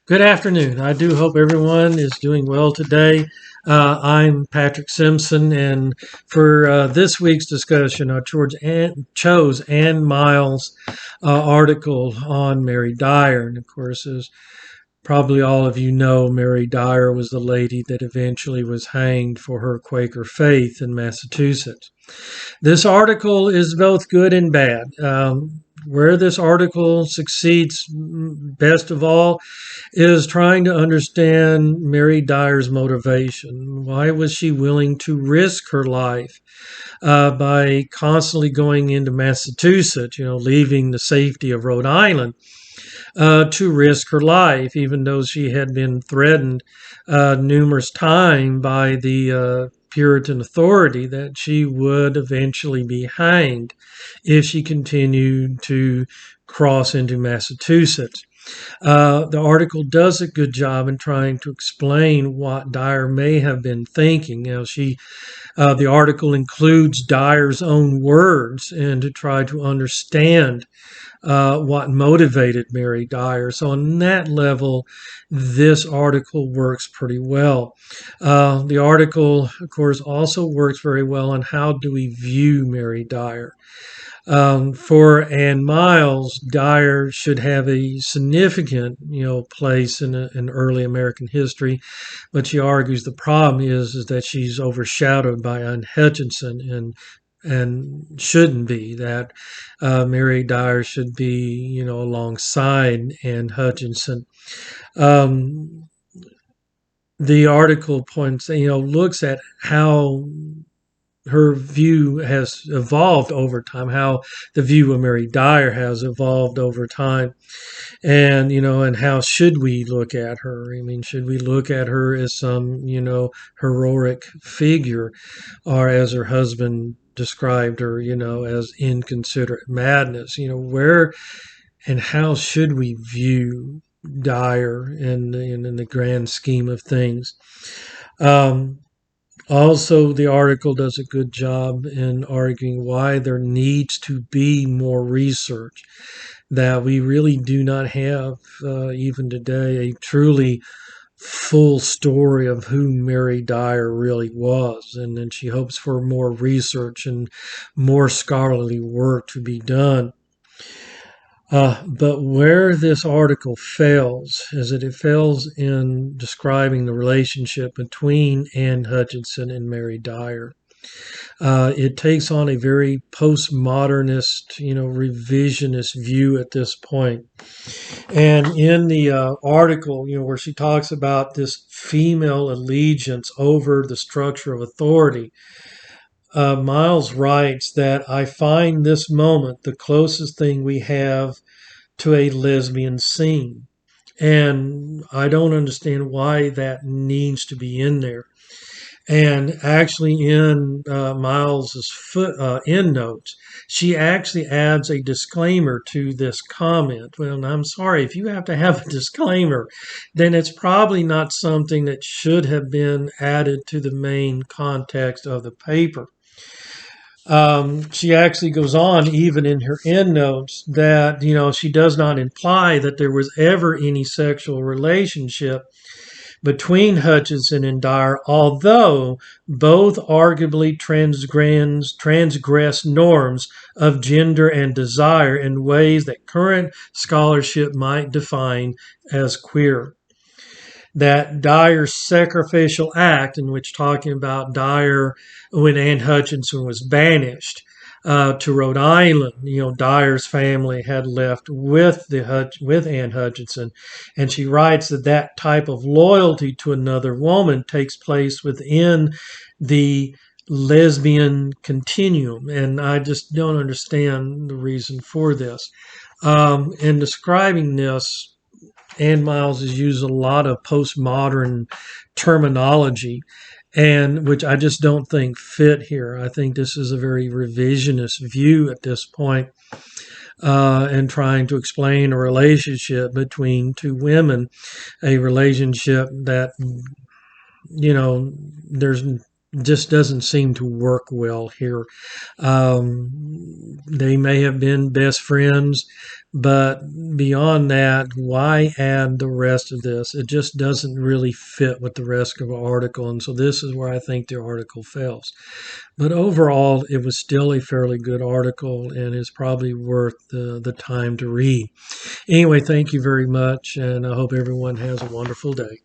Good afternoon. I do hope everyone is doing well today. I'm Patrick Simpson, and for this week's discussion, I chose Ann Miles' article on Mary Dyer. And of course, as probably all of you know, Mary Dyer was the lady that eventually was hanged for her Quaker faith in Massachusetts. This article is both good and bad. Where this article succeeds best of all is trying to understand Mary Dyer's motivation. Why was she willing to risk her life by constantly going into Massachusetts, leaving the safety of Rhode Island to risk her life, even though she had been threatened numerous times by the Puritan authority that she would eventually be hanged if she continued to cross into Massachusetts. The article does a good job in trying to explain what Dyer may have been thinking. The article includes Dyer's own words and to try to understand what motivated Mary Dyer. So on that level, this article works pretty well. The article, of course, also works very well on how do we view Mary Dyer. For Ann Miles, Dyer should have a significant, place in early American history, but she argues the problem is that she's overshadowed by Anne Hutchinson and shouldn't be. That Mary Dyer should be, alongside Anne Hutchinson. Um, the article points, looks at how her view has evolved over time, how the view of Mary Dyer has evolved over time, and how should we look at her? I mean, should we look at her as some, heroic figure, or as her husband described her, as inconsiderate madness? Where and how should we view Dyer in the grand scheme of things? Um, Also, the article does a good job in arguing why there needs to be more research, that we really do not have, even today, a truly full story of who Mary Dyer really was. And then she hopes for more research and more scholarly work to be done. But where this article fails is that it fails in describing the relationship between Anne Hutchinson and Mary Dyer. It takes on a very postmodernist, revisionist view at this point. And in the article, where she talks about this female allegiance over the structure of authority, Miles writes that I find this moment the closest thing we have to a lesbian scene. And I don't understand why that needs to be in there. And actually, in Miles's end notes, she actually adds a disclaimer to this comment. Well, I'm sorry, if you have to have a disclaimer, then it's probably not something that should have been added to the main context of the paper. She actually goes on, even in her endnotes, that she does not imply that there was ever any sexual relationship between Hutchinson and Dyer, although both arguably transgress norms of gender and desire in ways that current scholarship might define as queer. That Dyer's sacrificial act, in which talking about Dyer when Anne Hutchinson was banished to Rhode Island, Dyer's family had left with Anne Hutchinson, and she writes that that type of loyalty to another woman takes place within the lesbian continuum, and I just don't understand the reason for this. In describing this, Ann Miles has used a lot of postmodern terminology, and which I just don't think fit here. I think this is a very revisionist view at this point, and trying to explain a relationship between two women, a relationship that there's just doesn't seem to work well here. They may have been best friends, But beyond that, why add the rest of this? It just doesn't really fit with the rest of the article. And so this is where I think the article fails. But overall, it was still a fairly good article and is probably worth the time to read. Anyway, thank you very much, and I hope everyone has a wonderful day.